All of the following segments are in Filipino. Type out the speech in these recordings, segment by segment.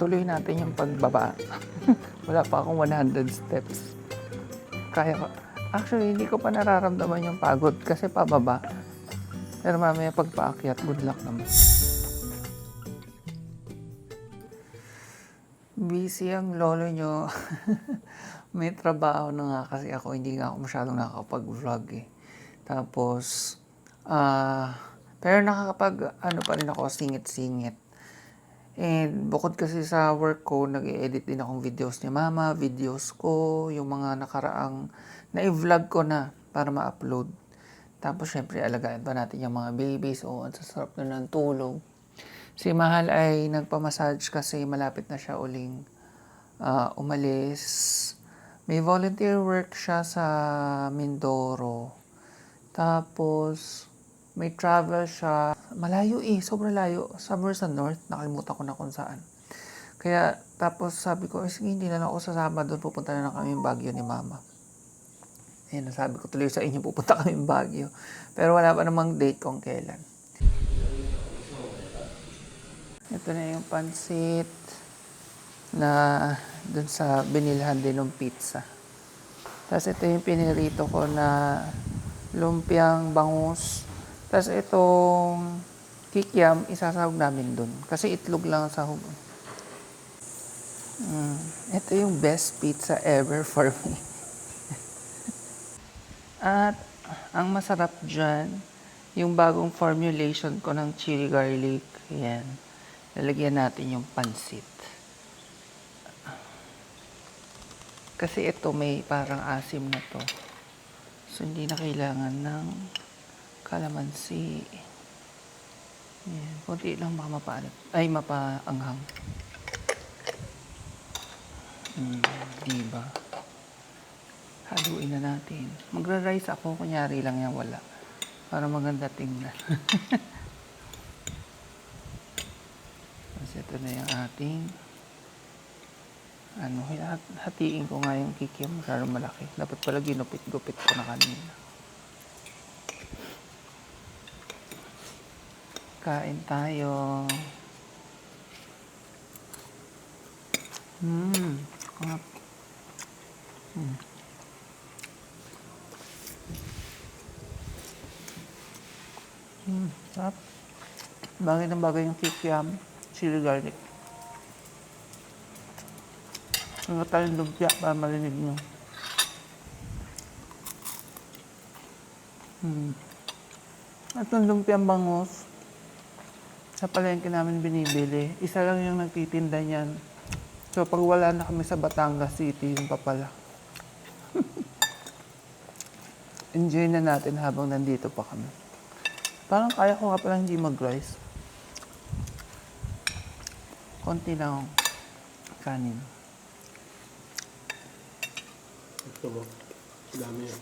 tuloy natin yung pagbaba. Wala pa akong 100 steps. Kaya ko. Actually, hindi ko pa nararamdaman yung pagod kasi pababa. Pero mamaya pag paakyat, good luck naman. Busy ang lolo nyo. May trabaho na nga kasi ako. Hindi nga ako masyadong nakakapag-vlog eh. Tapos, pero nakakapag, pa rin ako, singit-singit. And bukod kasi sa work ko, nag-i-edit din akong videos ni mama, videos ko, yung mga nakaraang na-vlog ko na para ma-upload. Tapos syempre alagaan pa natin yung mga babies. Ang sasarap na ng tulog. Si Mahal ay nagpamassage kasi malapit na siya uling umalis. May volunteer work siya sa Mindoro. Tapos may travel siya. Malayo sobrang layo. Somewhere sa north, nakalimutan ko na kung saan. Kaya, tapos sabi ko, sige, hindi na lang ako sasama doon. Pupunta na lang kami yung Baguio ni Mama. Ayun, sabi ko tuloy sa inyo, pupunta kami yung Baguio. Pero wala pa namang date kung kailan. Ito na yung pansit na doon sa binilhan din ng pizza. Tapos ito yung pinirito ko na lumpiang bangus. Tapos itong kikiam, isasahog namin dun. Kasi itlog lang ang sahog. Ito yung best pizza ever for me. At ang masarap dyan, yung bagong formulation ko ng chili garlic. Ayan. Lalagyan natin yung pansit. Kasi ito may parang asim na to. So hindi na kailangan ng kalamansi. Ayan. Kunti lang baka mapaalat. Ay, mapaanghang. Diba? Haluin na natin. Magra-rice ako, kunyari lang yan wala. Para maganda tingnan. Kasi ito na yung ating hatiin ko nga yung kikiam, masyadong malaki. Dapat pala ginupit-gupit ko na kanina. Kain tayo. Sarap. Sarap. Bagay ng bagay yung kikiam, chili garlic. Ang tayong lumpia para marinig nyo. At yung lumpiang bangus, sa palengke namin binibili, isa lang yung nagtitinda niyan. So pag wala na kami sa Batangas City, yung papala. Enjoy na natin habang nandito pa kami. Parang kaya ko nga pala hindi mag-rice. Konti lang kanin. Ito mo. Dami yan.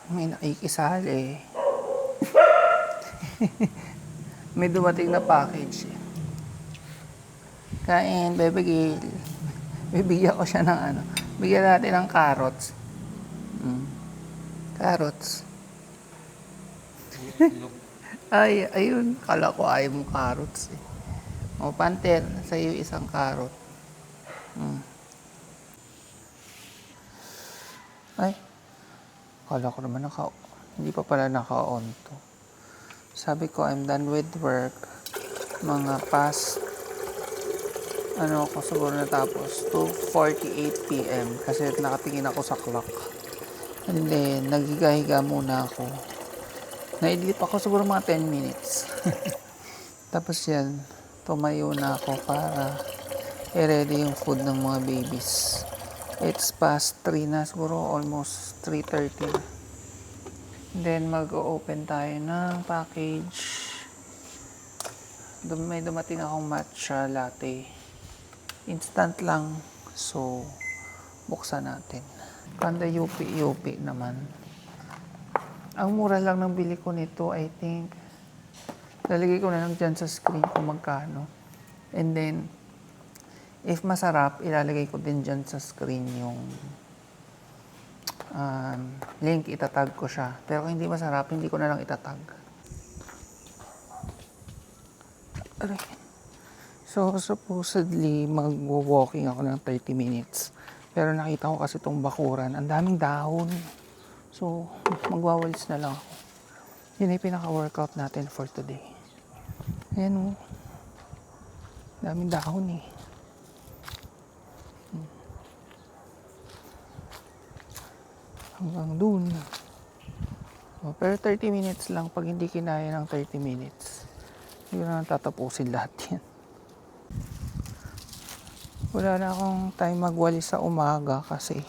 May nakikisali. May dumating na package. Kain, Bebe Gil. Bibigyan ko siya ng Bigyan natin ng carrots. Carrots. Ay, ayun. Kala ko ayaw mong carrots eh. O, Panter, sa'yo isang carrot. Ay, kala ko naman hindi pa pala naka-on to. Sabi ko, I'm done with work. Mga past, siguro natapos, 2:48 p.m. Kasi nakatingin ako sa clock. And then, naghiga-higa muna ako. Na-edit ako siguro mga 10 minutes. Tapos yan, tumayo na ako para i-ready yung food ng mga babies. It's past 3 na, siguro almost 3:30 na. Then, mag-open tayo ng package. May dumating akong matcha latte. Instant lang. So, buksan natin. Kanda yupi naman. Ang mura lang ng bili ko nito, I think. Lalagay ko na lang dyan sa screen kung magkano. And then, if masarap, ilalagay ko din dyan sa screen yung link, itatag ko siya. Pero kung hindi masarap, hindi ko na lang itatag. Aray. So, supposedly, mag-walking ako ng 30 minutes. Pero nakita ko kasi itong bakuran, ang daming dahon. So, magwawalis na lang ako. Yun yung pinaka-workout natin for today. Ayan o. Daming dahon eh. Hanggang dun. Oh, pero 30 minutes lang. Pag hindi kinaya ng 30 minutes, hindi ko na tatapusin lahat yan. Wala na akong time magwalis sa umaga kasi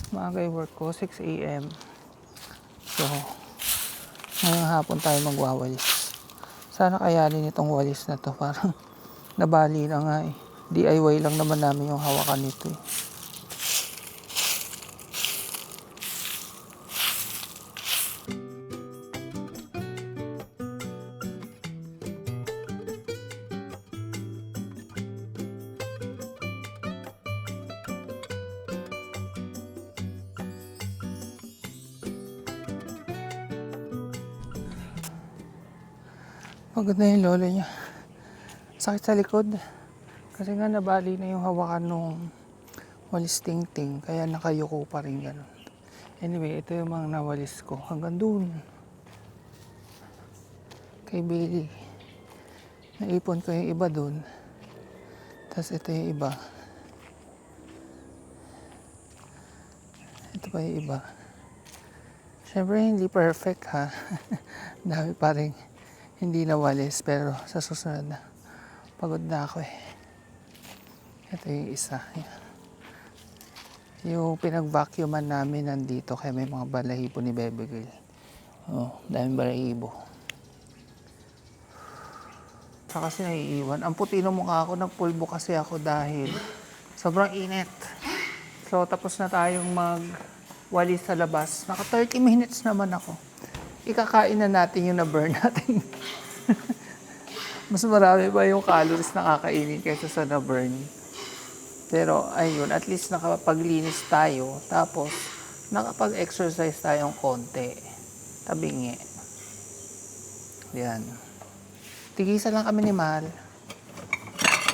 maaga yung work ko, 6 a.m. So, ngayong hapon tayo magwawalis. Sana kayanin itong walis na to. Parang nabali na nga eh. DIY lang naman namin yung hawakan nito eh. Pagod na yung lolo niya. Sakit sa likod. Kasi nga nabali na yung hawakan nung walis ting-ting. Kaya nakayuko pa rin ganun. Anyway, ito yung mga nawalis ko. Hanggang dun. Kay Bailey. Naipon ko yung iba dun. Tapos ito yung iba. Ito pa yung iba. Siyempre hindi perfect ha. Dami pa rin hindi nawalis. Pero sa susunod na. Pagod na ako eh. Ito yung isa. Yan. Yung pinag-vacuuman namin nandito kaya may mga balahibo ni Bebe Girl. Oh, daming balahibo. Saka kasi naiiwan. Ang puti ng mukha ko, nagpulbo kasi ako dahil sobrang init. So tapos na tayong magwalis sa labas. Naka 30 minutes naman ako. Ikakain na natin yung na-burn natin. Mas marami pa yung calories na kakainin kaysa sa na-burn. Pero ayun, at least nakapaglinis tayo. Tapos, nakapag-exercise tayong konti. Tabingi. Yan. Tigisan lang kami ni Mahal.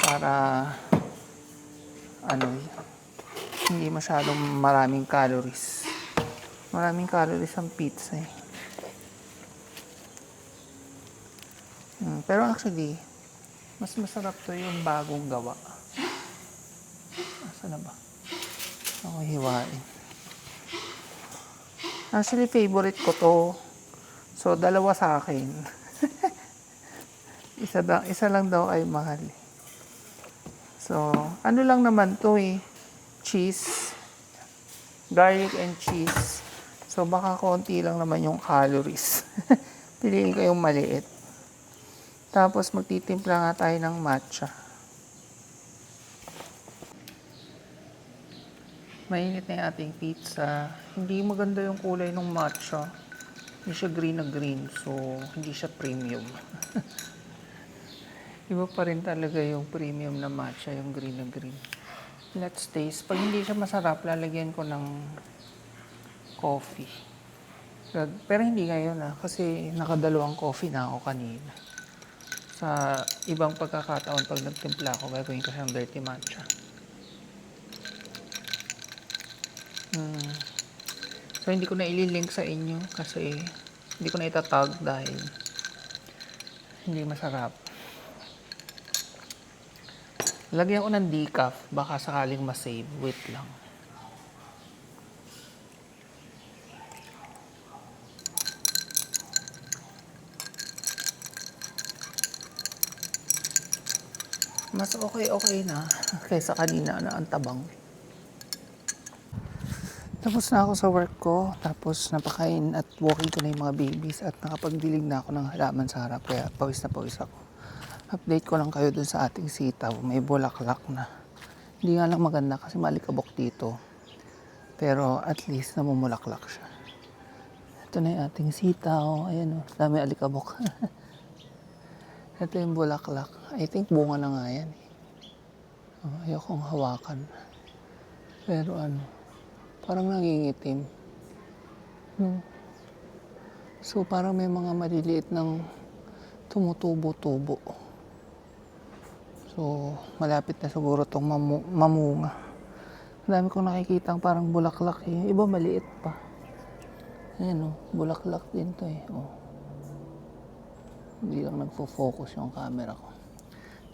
Para, hindi masyadong maraming calories. Maraming calories ang pizza eh. Pero actually, mas masarap to yung bagong gawa. Asa na ba? Ako hiwain. Actually, favorite ko to. So, dalawa sa akin. isa lang daw ay Mahal. So, ano lang naman to eh. Cheese. Garlic and cheese. So, baka konti lang naman yung calories. Piliin ko yung maliit. Tapos magtitimpla nga tayo ng matcha. Mainit na yung ating pizza. Hindi maganda yung kulay ng matcha. Hindi siya green na green. So, hindi siya premium. Iba pa rin talaga yung premium na matcha, yung green na green. Let's taste. Pag hindi siya masarap, lalagyan ko ng coffee. Pero hindi ngayon kasi nakadalawang coffee na ako kanina. Sa ibang pagkakataon, pag nagtimpla ako, gagawin ko siyang dirty matcha. So, hindi ko na ililink sa inyo kasi hindi ko na itatag dahil hindi masarap. Lagyan ko ng decaf, baka sakaling masave. Wait lang. Mas okay na kaysa kanina na ang tabang. Tapos na ako sa work ko, tapos napakain at walking ko na yung mga babies at nakapagdilig na ako ng halaman sa harap kaya pawis na pawis ako. Update ko lang kayo dun sa ating sitaw, may bulaklak na. Hindi nga lang maganda kasi malikabok dito. Pero at least namumulaklak siya. Ito na yung ating sitaw, ayan o, dami alikabok. Ito yung bulaklak. I think bunga na nga yan. Ayokong hawakan. Pero parang nangingitim. So parang may mga maliliit ng tumutubo-tubo. So, malapit na siguro itong mamunga. Ang dami kong nakikitang parang bulaklak eh. Yung iba maliit pa. Ayan oh, bulaklak din to eh. Oh. Hindi lang nagfo-focus yung camera ko.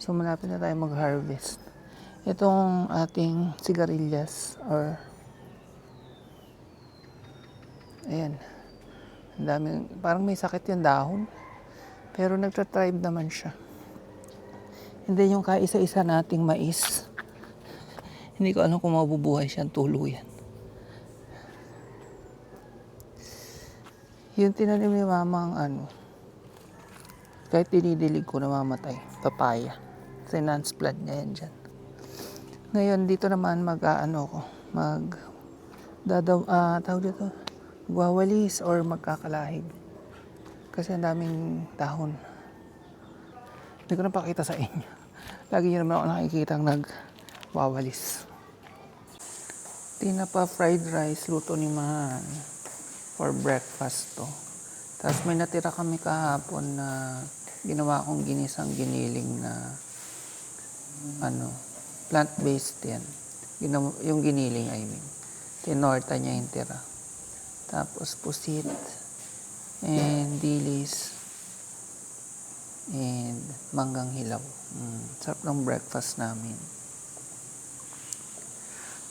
So, malapit na tayo mag-harvest. Itong ating sigarilyas or ayan. Ang daming, parang may sakit yung dahon. Pero nagtra-thrive naman siya. Hindi yung kaisa-isa nating mais. Hindi ko alam kung mabubuhay siyang tuluyan. Yung tinanim ni mama ang ano, kahit dinidilig ko namamatay, papaya. Transplant niya yan dyan. Ngayon, dito naman tawag dito, magwawalis or magkakalahig. Kasi ang daming dahon. Hindi ko napakita sa inyo. Lagi nyo naman ako nakikita ang nagwawalis. Tinapa fried rice, luto ni Man. For breakfast to. Tapos may natira kami kahapon na ginawa kong ginisang giniling na plant-based yan. Yung giniling, I mean. Tinorta niya yung tira. Tapos pusit and dilis and manggang hilaw. Sarap ng breakfast namin.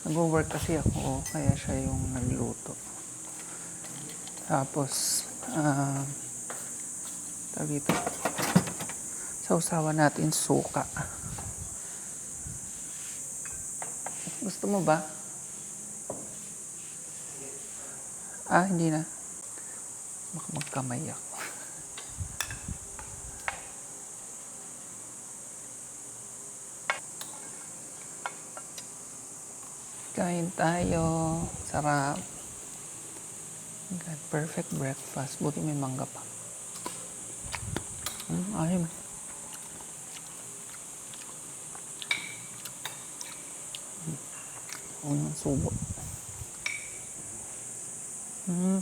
Nag-work kasi ako, kaya siya yung nagluto. Tapos, dito, sausawan natin suka. Gusto mo ba? Hindi na. Baka magkamay ako. Kain tayo. Sarap. God, perfect breakfast. Buti may mangga pa. Ayun. Unang subo.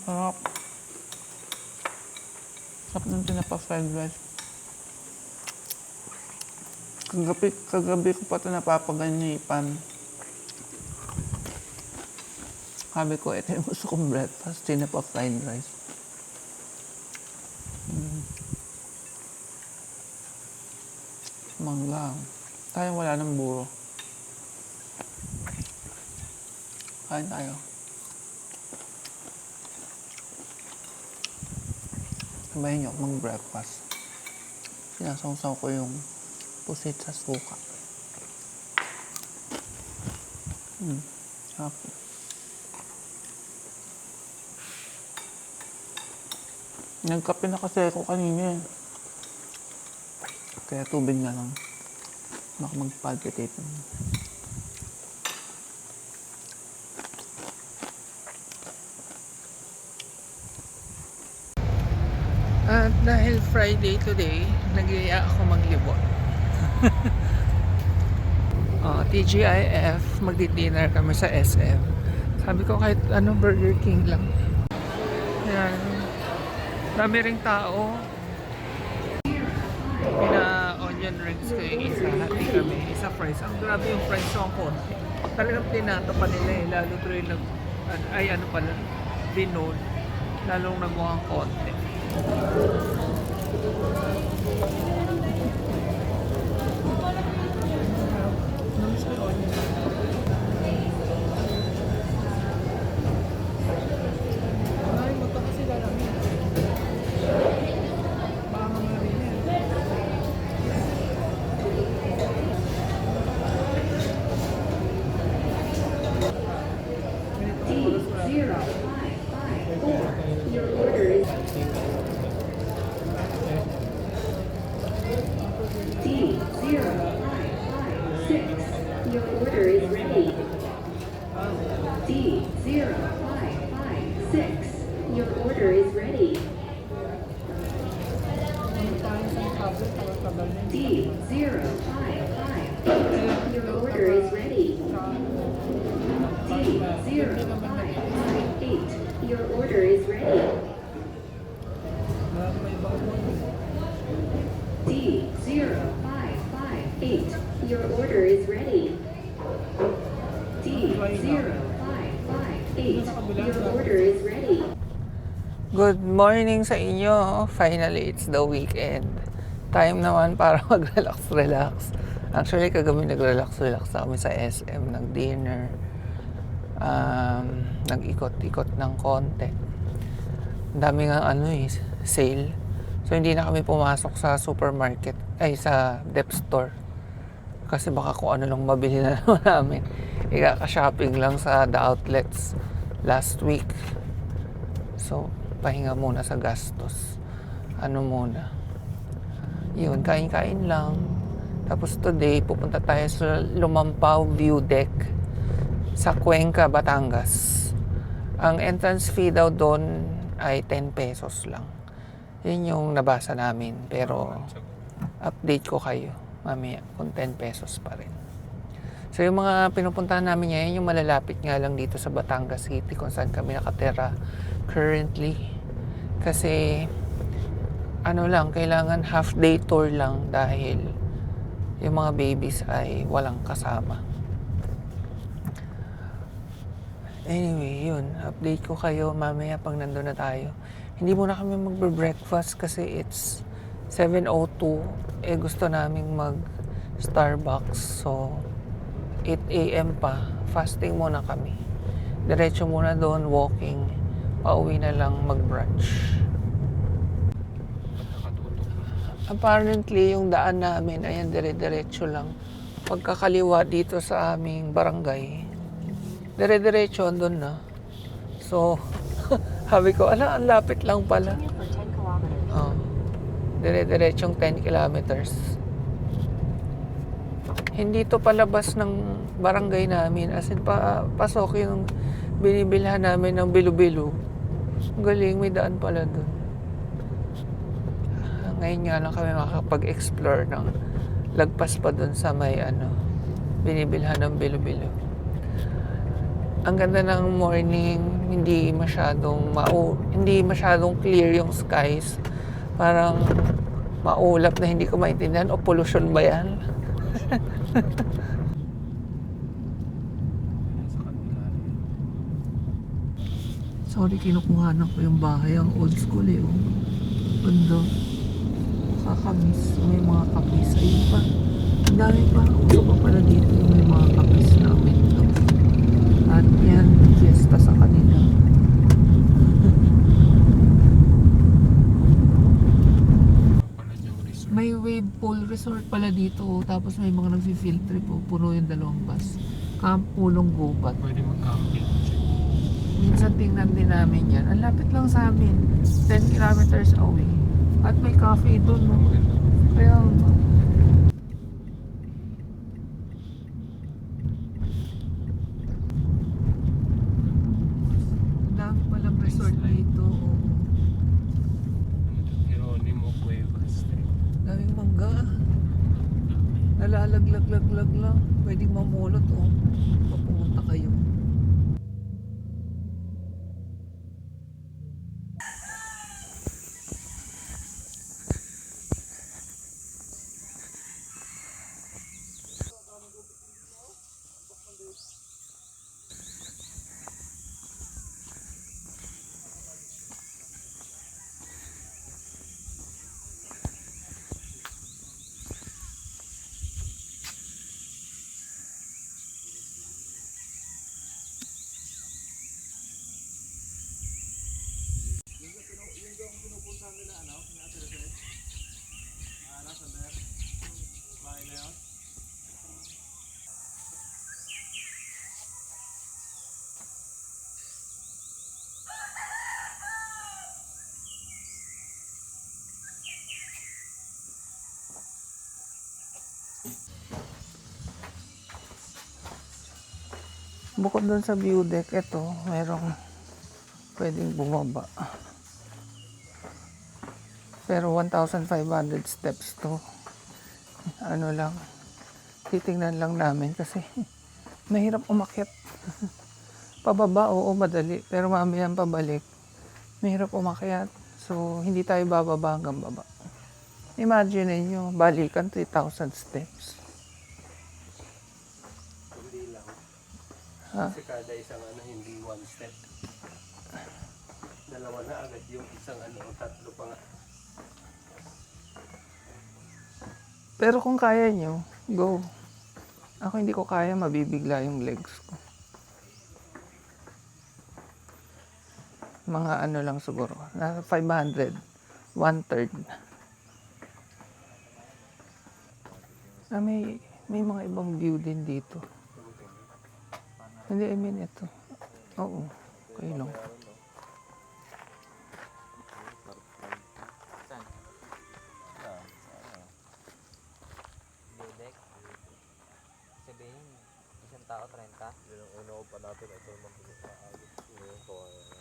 Sarap. Sarap ng tinapa fried rice. Kagabi ko pa ito napapaganipan. Sabi ko, ito yung gusto kong breakfast, tinapa fried rice. Mangga. Tayong wala ng buro. Kain tayo. Sabahin niyo mag-breakfast. Sinasawsaw ko yung pusit sa suka. Sarap. Nagkape na kasi ako kanina eh. Kaya tubig na lang. Baka mag-palpitate. At dahil Friday today, nag-iaya ako maglibot. TGIF, magdi-dinner kami sa SM. Sabi ko kahit Burger King lang. Ayan. Dami ring tao. Pina-onion rings ko yung isa. Hati kami. Isa fries. Ang grabe yung fries ko ang konti. Talagang tinato pa nila eh. Lalo tuloy binod. Lalong namukhang konti. Your order is ready. D0556. Your order is ready. D055. Your order is ready. D0558. Your order is ready. D0558. Your order is ready. D0558. Your order is ready. Good morning sa inyo. Finally, it's the weekend. Time naman para mag-relax-relax. Actually, kagabi nag-relax-relax na kami sa SM, nag-dinner, nag-ikot-ikot ng konti. Ang dami nga sale. So, hindi na kami pumasok sa supermarket, sa dep store. Kasi baka kung ano lang mabili na naman namin. Ikaka-shopping lang sa the outlets last week. So, pahinga muna sa gastos. Muna. Yun, kain-kain lang. Tapos today, pupunta tayo sa Lumampao View Deck sa Cuenca, Batangas. Ang entrance fee daw doon ay 10 pesos lang. Yun yung nabasa namin. Pero, update ko kayo mamaya kung 10 pesos pa rin. So, yung mga pinupuntahan namin ngayon, yung malalapit nga lang dito sa Batangas City kung saan kami nakatira currently. Kasi, kailangan half day tour lang dahil yung mga babies ay walang kasama. Anyway, yun. Update ko kayo mamaya pag nandun na tayo. Hindi muna kami magbe-breakfast kasi it's 7:02. Gusto naming mag-Starbucks. So, 8 a.m. pa. Fasting muna kami. Diretso muna doon, walking. Pauwi na lang mag-brunch. Apparently, yung daan namin, ayan, dire-diretso lang. Pagkakaliwa dito sa aming barangay, dire-diretso, andun na. So, sabi ko, ang lapit lang pala. Oh, dire-diretsong 10 kilometers. Hindi to palabas ng barangay namin. As in, pasok yung binibilhan namin ng bilo-bilo. Galing, may daan pala dun. Ngayon nga lang kami makakapag-explore ng lagpas pa dun sa may binibilhan ng bilo-bilo. Ang ganda ng morning, hindi masyadong clear yung skies. Parang maulap na hindi ko maintindihan o pollution ba yan? Sorry, kinukuhanan ko yung bahay. Ang old school Banda. Kakabis. May mga kabis. Ayun pa. Ang dami pa. Uso pa pala dito yung may mga kabis namin. At yan, fiesta sa kanila. May wave pool resort pala dito. Tapos may mga nagfi-field trip. Puno yung dalawang bus. Camp Pulong Gubat. Pwede mag-camping. Minsan tingnan din namin yan. Ang lapit lang sa amin. 10 kilometers away. At may cafe doon. No? Kaya ang dami palang resort dito. Jeronimo Cuevas. Daming mangga. Nalalaglag-laglag lang. Pwedeng mamulot Papunta kayo. Bukod doon sa view deck, ito, merong pwedeng bumaba. Pero 1,500 steps to. Lang, titingnan lang namin kasi mahirap umakyat. Pababa, oo, madali. Pero mamaya pabalik, mahirap umakyat. So, hindi tayo bababa hanggang baba. Imagine niyo, balikan 3,000 steps. Kasi kada isang ano, hindi one step. Dalawa na agad yung isang ano, tatlo pa nga. Pero kung kaya nyo, go. Ako hindi ko kaya, mabibigla yung legs ko. Mga ano lang siguro, nasa 500, 1/3. May mga ibang view din dito. Hindi, I mean ito. Oo, okay lang. Budek. Sabihin, isang tao, 30. Yun ang una ko pa natin. Ito naman pinakaagos. Ngayon ko kaya yan.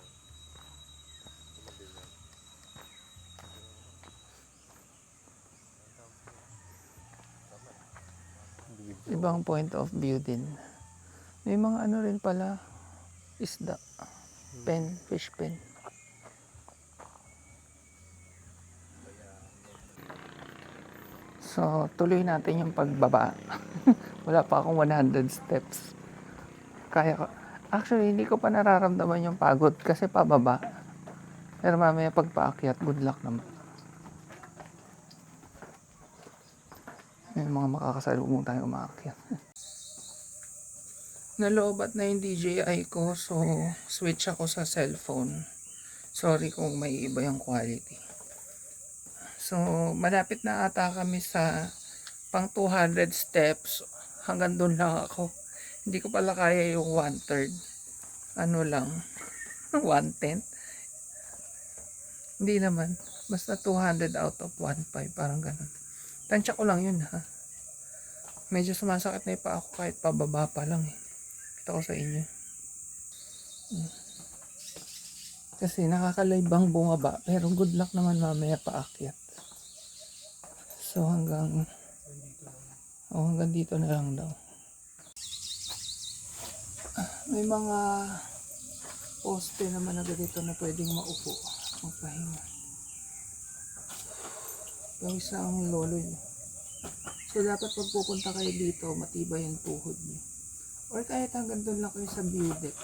Ibang point of view din. May mga ano rin pala, isda. Pen, fish pen. So, tuloy natin yung pagbaba. Wala pa akong 100 steps. Kaya ko. Actually, hindi ko pa nararamdaman yung pagod kasi pababa. Pero mamaya pagpaakyat, good luck naman. May mga makakasalubong tayo umaakyat. Nalobat na yung DJI ko, so switch ako sa cellphone. Sorry kung may iba yung quality. So, malapit na ata kami sa pang 200 steps. Hanggang doon lang ako. Hindi ko pala kaya yung 1/3. Ano lang, 1/10. Hindi naman. Basta 200 out of 1/5. Parang ganun. Tansya ko lang yun ha. Medyo sumasakit na yung paa ako kahit pababa pa lang eh. Kita ko sa inyo. Kasi nakakalaybang bumaba. Pero good luck naman mamaya paakyat. So hanggang dito na lang daw. May mga poste naman na dito na pwedeng maupo. Magpahinga. Yung isang lolo nyo. So dapat pag pupunta kayo dito, matibay yung tuhod nyo. Or kahit hanggang doon lang kayo sa view deck.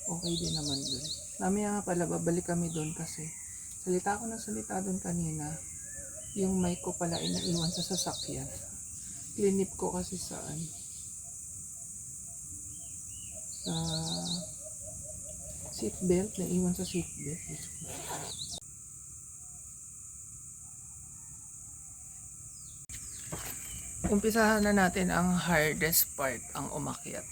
Okay din naman doon. Mamaya nga pala, babalik kami doon kasi salita ako ng salita doon kanina. Yung mic ko pala ay naiwan sa sasakyan. Clinip ko kasi sa seatbelt. Naiwan sa seatbelt. Umpisahan na natin ang hardest part, ang umakyat.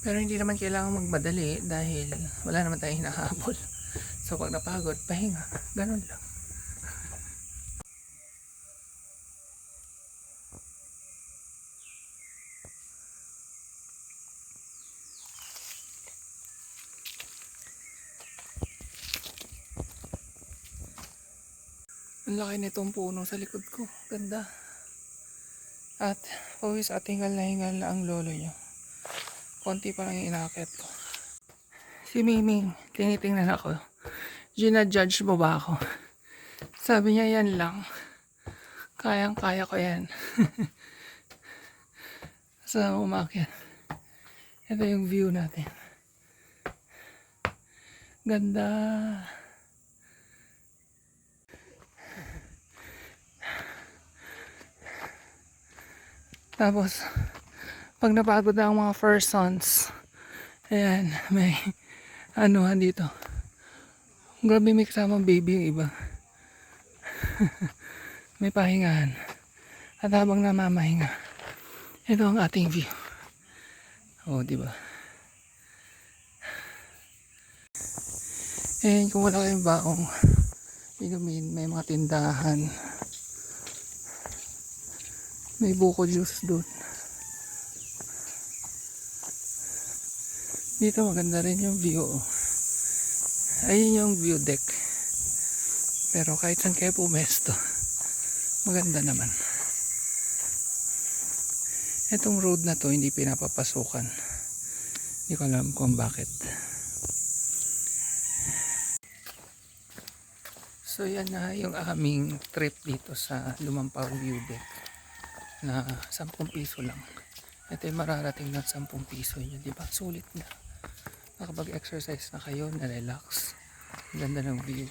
Pero hindi naman kailangan magmadali dahil wala naman tayong hinahabol. So pag napagod, pahinga. Ganun lang. Ang laki nitong puno sa likod ko. Ganda. At pawis at hingal na hingal ang lolo nyo. Konti pa lang yung inakit ko. Si Miming, tinitingnan ako. Gina-judge mo ba ako? Sabi niya yan lang. Kayang-kaya ko yan. Sa umakyat. Ito yung view natin. Ganda. Tapos, pag napagod na ang mga first sons, ayan, may anuhan dito. Grabe may kasamang baby yung iba. May pahingahan. At habang namamahinga, ito ang ating view. Oh, di ba? Eh, kung wala kayong baong inumin, may mga tindahan. May buko juice doon. Dito maganda rin yung view. Ayun yung view deck. Pero kahit saan kayo pumesto, maganda naman. Itong road na to hindi pinapapasukan. Hindi ko alam kung bakit. So yan na yung aming trip dito sa Lumampao View Deck na 10 piso lang. Ito yung mararating ng 10 piso nyo, di ba? Sulit na. Nakapag-exercise na kayo, na-relax. Ganda ng view.